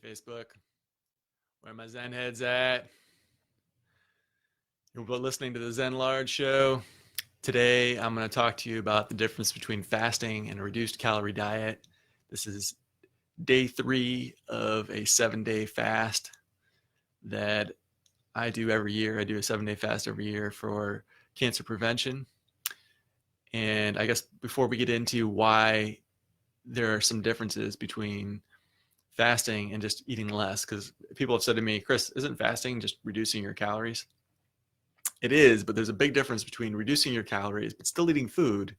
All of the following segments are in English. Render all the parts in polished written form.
Hey Facebook, where are my Zen Heads at? You're listening to the Zen Large Show. Today, I'm going to talk to you about the difference between fasting and a reduced calorie diet. This is day 3 of a 7-day fast that I do every year. I do a 7-day fast every year for cancer prevention. And I guess before we get into why there are some differences between fasting and just eating less, because people have said to me, Chris, isn't fasting just reducing your calories? It is, but there's a big difference between reducing your calories but still eating food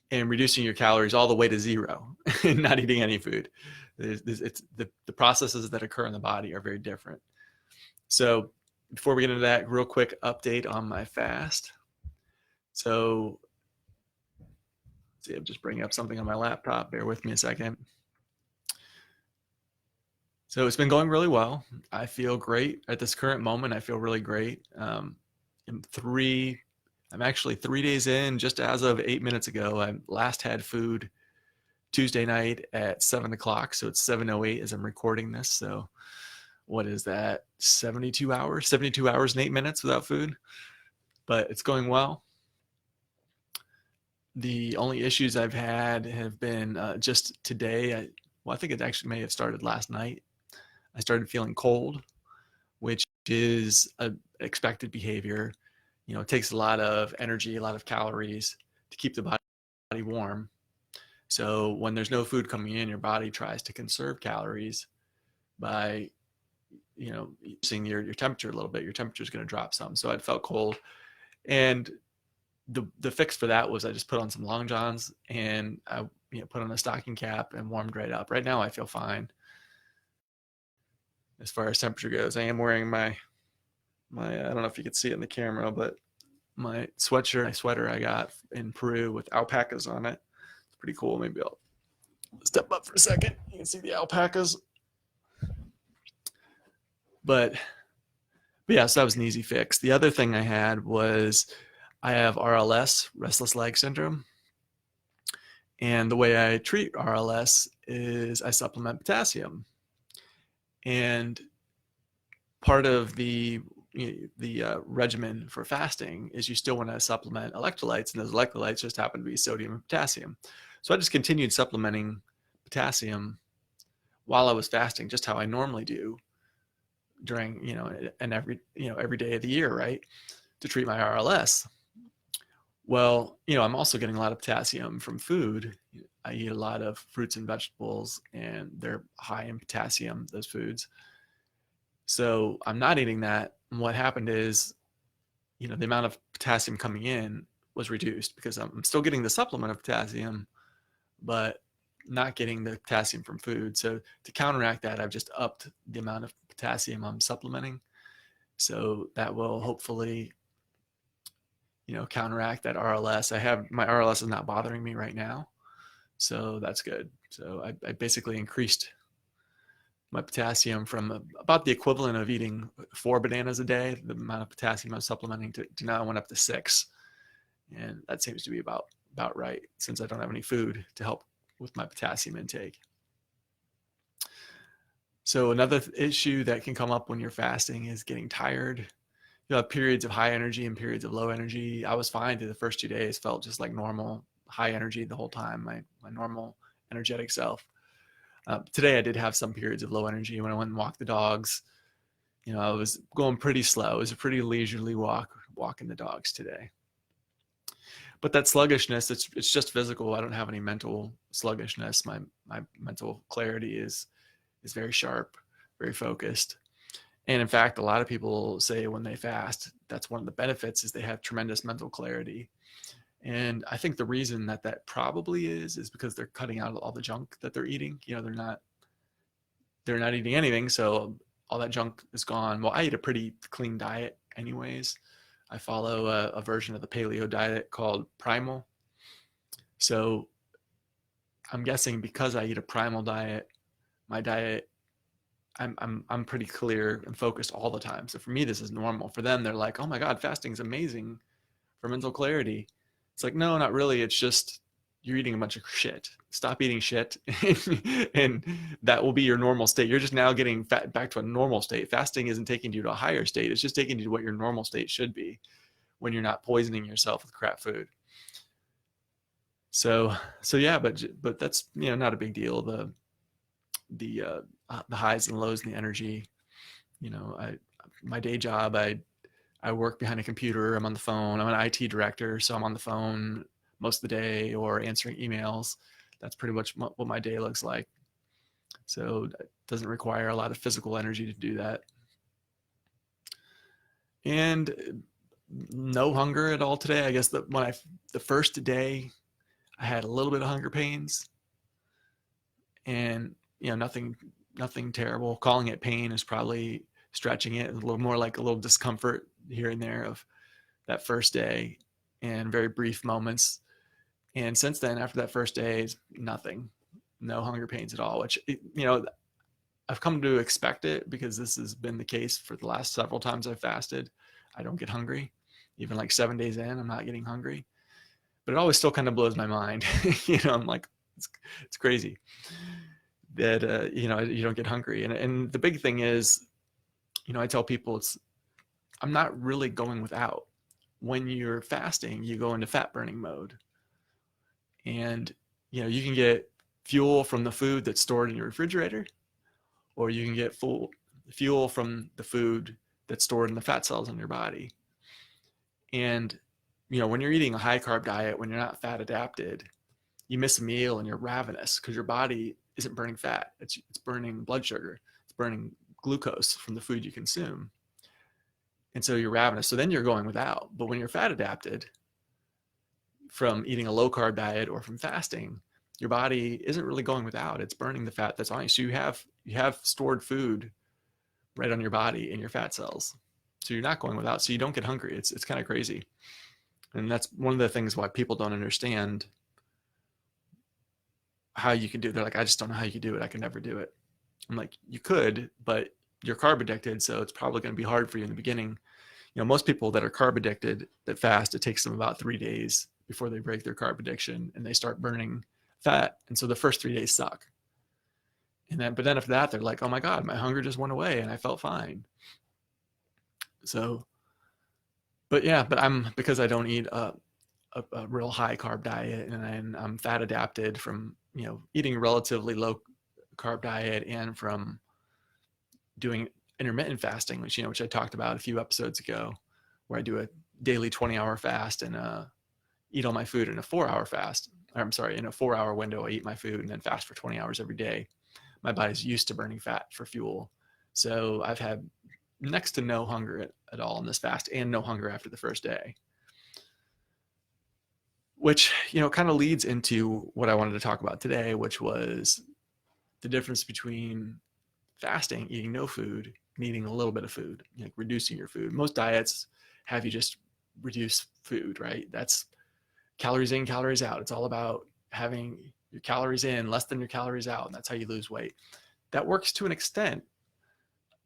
and reducing your calories all the way to zero and not eating any food. It's the processes that occur in the body are very different. So before we get into that, real quick update on my fast. So let's see, I'm just bringing up something on my laptop. Bear with me a second. So it's been going really well. I feel great at this current moment. I feel really great. I'm actually 3 days in. Just as of 8 minutes ago, I last had food Tuesday night at 7 o'clock. So it's 7:08 as I'm recording this. So what is that? 72 hours and 8 minutes without food. But it's going well. The only issues I've had have been just today. I think it actually may have started last night. I started feeling cold, which is an expected behavior. It takes a lot of energy, a lot of calories to keep the body warm. So when there's no food coming in, your body tries to conserve calories by, reducing your temperature a little bit. Your temperature is going to drop some. So I felt cold. And the fix for that was I just put on some long johns and I put on a stocking cap and warmed right up. Right now I feel fine. As far as temperature goes, I am wearing my I don't know if you can see it in the camera, but my sweater I got in Peru with alpacas on it. It's pretty cool. Maybe I'll step up for a second. You can see the alpacas. But yeah, so that was an easy fix. The other thing I had was I have RLS, restless leg syndrome. And the way I treat RLS is I supplement potassium. And part of the regimen for fasting is you still want to supplement electrolytes, and those electrolytes just happen to be sodium and potassium. So I just continued supplementing potassium while I was fasting, just how I normally do during every day of the year, right, to treat my RLS. Well, I'm also getting a lot of potassium from food. I eat a lot of fruits and vegetables, and they're high in potassium, those foods. So I'm not eating that. And what happened is, the amount of potassium coming in was reduced because I'm still getting the supplement of potassium, but not getting the potassium from food. So to counteract that, I've just upped the amount of potassium I'm supplementing. So that will hopefully, counteract that RLS. My RLS is not bothering me right now. So that's good. So I basically increased my potassium from about the equivalent of eating 4 bananas a day, the amount of potassium I was supplementing, to now I went up to 6. And that seems to be about right, since I don't have any food to help with my potassium intake. So another issue that can come up when you're fasting is getting tired. You have periods of high energy and periods of low energy. I was fine through the first 2 days, felt just like normal, high energy the whole time, my normal energetic self. Today I did have some periods of low energy when I went and walked the dogs. I was going pretty slow. It was a pretty leisurely walking the dogs today. But that sluggishness, it's just physical. I don't have any mental sluggishness. My mental clarity is very sharp, very focused. And in fact, a lot of people say when they fast, that's one of the benefits is they have tremendous mental clarity. And I think the reason that probably is because they're cutting out all the junk that they're eating. They're not eating anything, so all that junk is gone. Well, I eat a pretty clean diet anyways. I follow a version of the paleo diet called primal. So I'm guessing because I eat a primal diet, my diet, I'm pretty clear and focused all the time. So for me, this is normal. For them, they're like, oh my God, fasting is amazing for mental clarity. It's like, no, not really. It's just you're eating a bunch of shit. Stop eating shit, and that will be your normal state. You're just now getting back to a normal state. Fasting isn't taking you to a higher state. It's just taking you to what your normal state should be when you're not poisoning yourself with crap food. So yeah, but that's, not a big deal. The highs and lows and the energy. My day job, I work behind a computer. I'm on the phone. I'm an IT director, so I'm on the phone most of the day or answering emails. That's pretty much what my day looks like. So it doesn't require a lot of physical energy to do that. And no hunger at all today. I guess the first day I had a little bit of hunger pains, and nothing terrible. Calling it pain is probably stretching it. A little more like a little discomfort here and there of that first day, and very brief moments. And since then, after that first day, nothing, no hunger pains at all, which, I've come to expect it because this has been the case for the last several times I've fasted. I don't get hungry. Even like 7 days in, I'm not getting hungry. But it always still kind of blows my mind. I'm like, it's crazy that, you don't get hungry. And the big thing is, I tell people I'm not really going without. When you're fasting, you go into fat burning mode. And, you can get fuel from the food that's stored in your refrigerator, or you can get fuel from the food that's stored in the fat cells in your body. And, when you're eating a high carb diet, when you're not fat adapted, you miss a meal and you're ravenous because your body isn't burning fat. It's burning blood sugar. It's burning glucose from the food you consume. And so you're ravenous. So then you're going without. But when you're fat adapted from eating a low carb diet or from fasting, your body isn't really going without. It's burning the fat that's on you. So you have stored food right on your body in your fat cells. So you're not going without. So you don't get hungry. It's kind of crazy. And that's one of the things why people don't understand how you can do it. They're like, I just don't know how you can do it. I can never do it. I'm like, you could, but you're carb addicted. So it's probably going to be hard for you in the beginning. Most people that are carb addicted that fast, it takes them about 3 days before they break their carb addiction and they start burning fat. And so the first 3 days suck. But then after that, they're like, oh my God, my hunger just went away and I felt fine. So, but because I don't eat a real high carb diet, and I'm fat adapted from, eating a relatively low carb diet and from doing intermittent fasting, which I talked about a few episodes ago, where I do a daily 20-hour fast and eat all my food in a 4-hour fast. I'm sorry, in a 4-hour window, I eat my food and then fast for 20 hours every day. My body's used to burning fat for fuel. So I've had next to no hunger at all in this fast, and no hunger after the first day. Which, kind of leads into what I wanted to talk about today, which was the difference between fasting, eating no food, and eating a little bit of food, like reducing your food. Most diets have you just reduce food, right? That's calories in, calories out. It's all about having your calories in less than your calories out, and that's how you lose weight. That works to an extent,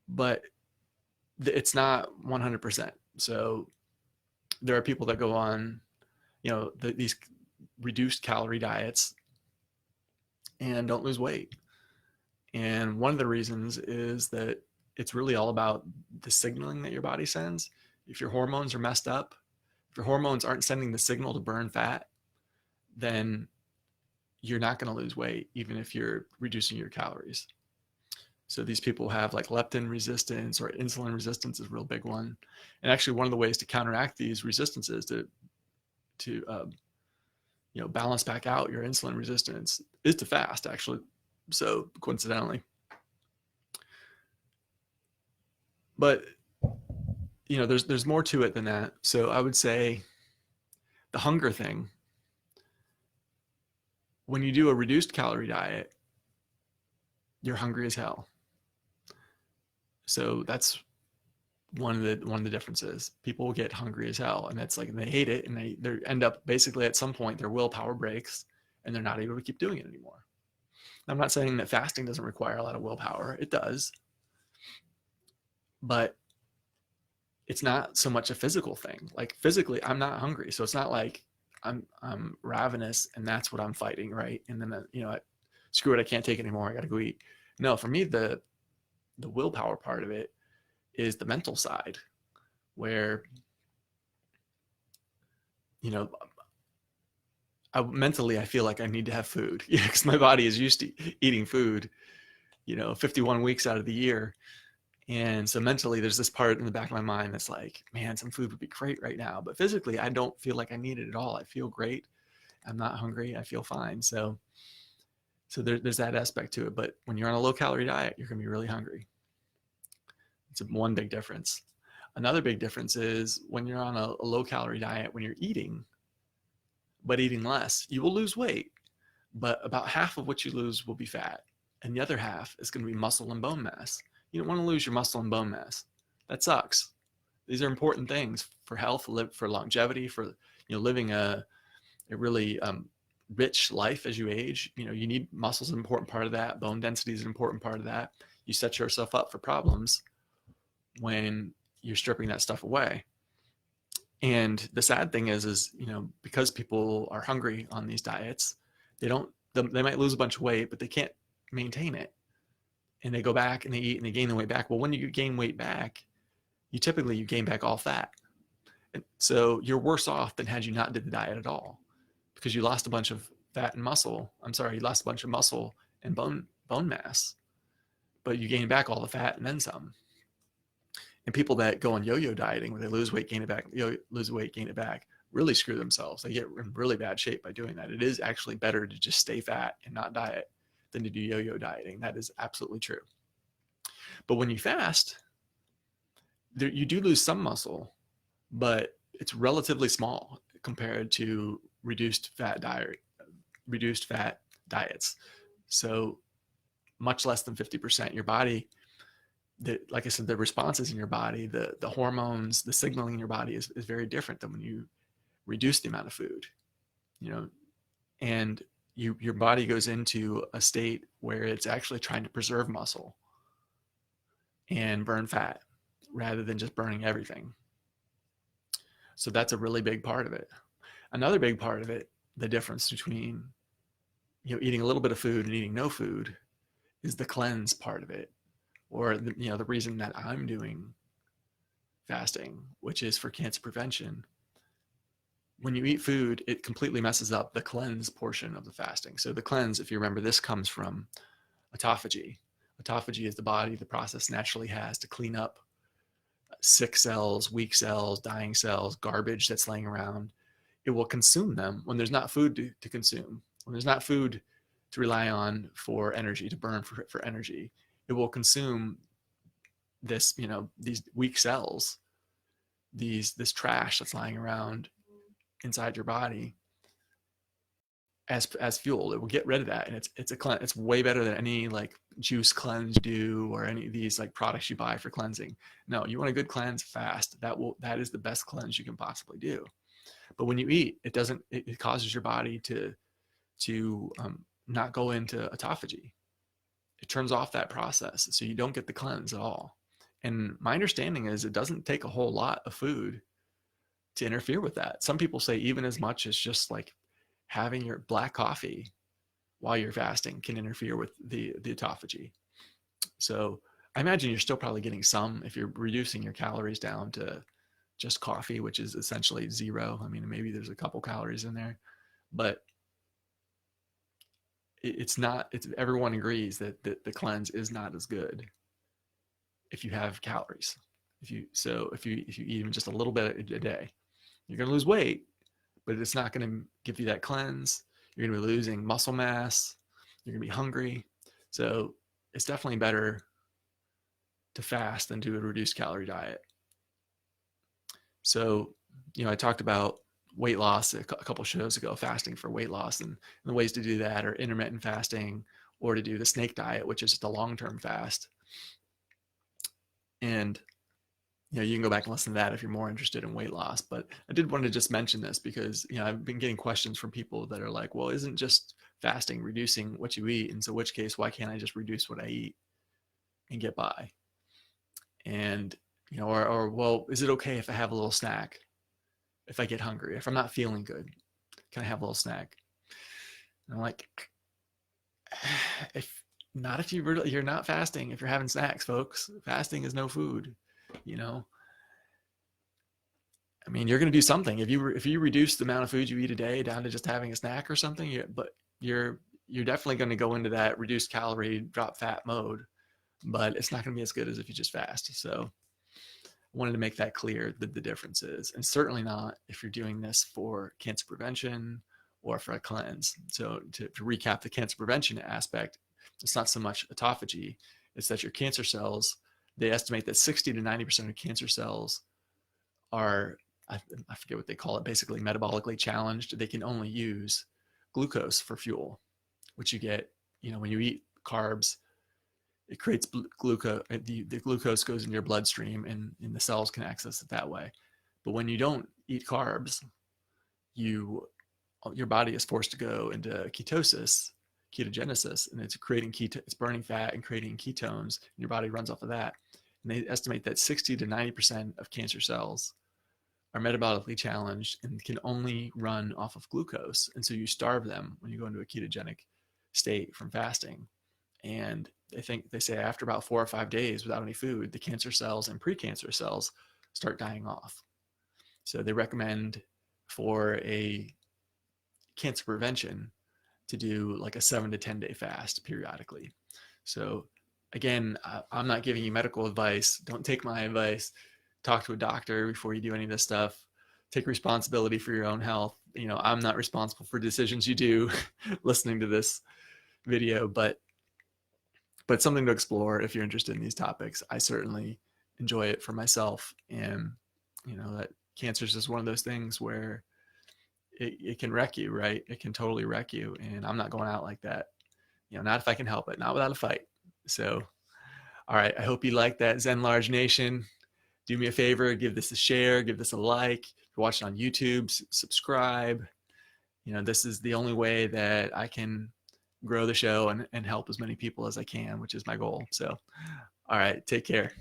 but it's not 100%. So there are people that go on, these reduced calorie diets and don't lose weight. And one of the reasons is that it's really all about the signaling that your body sends. If your hormones are messed up, if your hormones aren't sending the signal to burn fat, then you're not going to lose weight, even if you're reducing your calories. So these people have like leptin resistance, or insulin resistance is a real big one. And actually one of the ways to counteract these resistances to balance back out your insulin resistance is to fast, actually. So coincidentally, but there's more to it than that. So I would say the hunger thing, when you do a reduced calorie diet, you're hungry as hell. So that's one of the differences. People get hungry as hell, and that's like, and they hate it, and they end up basically at some point their willpower breaks and they're not able to keep doing it anymore. I'm not saying that fasting doesn't require a lot of willpower. It does. But it's not so much a physical thing. Like physically, I'm not hungry. So it's not like I'm ravenous, and that's what I'm fighting, right? And then screw it, I can't take it anymore. I got to go eat. No, for me, the willpower part of it is the mental side, where you know mentally I feel like I need to have food, because my body is used to eating food, 51 weeks out of the year. And so mentally, there's this part in the back of my mind that's like, man, some food would be great right now. But physically, I don't feel like I need it at all. I feel great. I'm not hungry. I feel fine. So there's that aspect to it. But when you're on a low calorie diet, you're going to be really hungry. It's one big difference. Another big difference is when you're on a low calorie diet, when you're eating, but eating less, you will lose weight. But about half of what you lose will be fat. And the other half is going to be muscle and bone mass. You don't want to lose your muscle and bone mass. That sucks. These are important things for health, for longevity, for living a really rich life as you age. You need muscles, an important part of that. Bone density is an important part of that. You set yourself up for problems when you're stripping that stuff away. And the sad thing is because people are hungry on these diets, they might lose a bunch of weight, but they can't maintain it. And they go back and they eat and they gain the weight back. Well, when you gain weight back, you gain back all fat. And so you're worse off than had you not did the diet at all, because you lost a bunch of fat and muscle. You lost a bunch of muscle and bone mass, but you gain back all the fat and then some. And people that go on yo-yo dieting, where they lose weight, gain it back, lose weight, gain it back, really screw themselves. They get in really bad shape by doing that. It is actually better to just stay fat and not diet than to do yo-yo dieting. That is absolutely true. But when you fast, you do lose some muscle, but it's relatively small compared to reduced fat diets. So much less than 50%. Your body, like I said, the responses in your body, the hormones, the signaling in your body is very different than when you reduce the amount of food, and your body goes into a state where it's actually trying to preserve muscle and burn fat rather than just burning everything. So that's a really big part of it. Another big part of it, the difference between eating a little bit of food and eating no food, is the cleanse part of it, or the reason that I'm doing fasting, which is for cancer prevention. When you eat food, it completely messes up the cleanse portion of the fasting. So the cleanse, if you remember, this comes from autophagy. Autophagy is the process naturally has to clean up sick cells, weak cells, dying cells, garbage that's laying around. It will consume them when there's not food to consume, when there's not food to rely on for energy, to burn for energy. It will consume this, these weak cells, this trash that's lying around inside your body as fuel. It will get rid of that, and it's way better than any like juice cleanse do, or any of these like products you buy for cleansing. No, you want a good cleanse, fast. That is the best cleanse you can possibly do. But when you eat, it causes your body to not go into autophagy. It turns off that process, so you don't get the cleanse at all. And my understanding is it doesn't take a whole lot of food to interfere with that. Some people say even as much as just like having your black coffee while you're fasting can interfere with the autophagy. So I imagine you're still probably getting some if you're reducing your calories down to just coffee, which is essentially zero. I mean, maybe there's a couple calories in there, but everyone agrees that the cleanse is not as good if you have calories. If you eat even just a little bit a day, you're going to lose weight, but it's not going to give you that cleanse. You're going to be losing muscle mass. You're going to be hungry. So it's definitely better to fast than do a reduced calorie diet. So, I talked about weight loss a couple shows ago, fasting for weight loss, and the ways to do that are intermittent fasting, or to do the snake diet, which is just a long-term fast. And you can go back and listen to that if you're more interested in weight loss. But I did want to just mention this because I've been getting questions from people that are like, well, isn't just fasting reducing what you eat? And so, which case, why can't I just reduce what I eat and get by? And or well, is it okay if I have a little snack if I get hungry, if I'm not feeling good? Can I have a little snack? And I'm like, if not, if you're not fasting, if you're having snacks, folks, fasting is no food, you know. I mean, you're going to do something if you reduce the amount of food you eat a day down to just having a snack or something. But you're definitely going to go into that reduced calorie, drop fat mode. But it's not going to be as good as if you just fast. So I wanted to make that clear, the differences, and certainly not if you're doing this for cancer prevention or for a cleanse. So to recap the cancer prevention aspect, it's not so much autophagy, it's that your cancer cells, they estimate that 60 to 90% of cancer cells are, I forget what they call it, basically metabolically challenged. They can only use glucose for fuel, which you get, when you eat carbs, it creates glucose. The glucose goes in your bloodstream and the cells can access it that way. But when you don't eat carbs, your body is forced to go into ketogenesis, and it's creating it's burning fat and creating ketones, and your body runs off of that. And they estimate that 60 to 90% of cancer cells are metabolically challenged and can only run off of glucose. And so you starve them when you go into a ketogenic state from fasting. And they say after about 4 or 5 days without any food, the cancer cells and precancer cells start dying off. So they recommend for a cancer prevention to do like a 7 to 10 day fast periodically. So again, I'm not giving you medical advice. Don't take my advice. Talk to a doctor before you do any of this stuff. Take responsibility for your own health. I'm not responsible for decisions you do listening to this video, but something to explore if you're interested in these topics. I certainly enjoy it for myself. And, that cancer is just one of those things where it can wreck you, right? It can totally wreck you. And I'm not going out like that, not if I can help it, not without a fight. So, all right. I hope you like that. Zen Large Nation. Do me a favor, give this a share, give this a like. If you're watching on YouTube, subscribe. This is the only way that I can grow the show and help as many people as I can, which is my goal. So, all right, take care.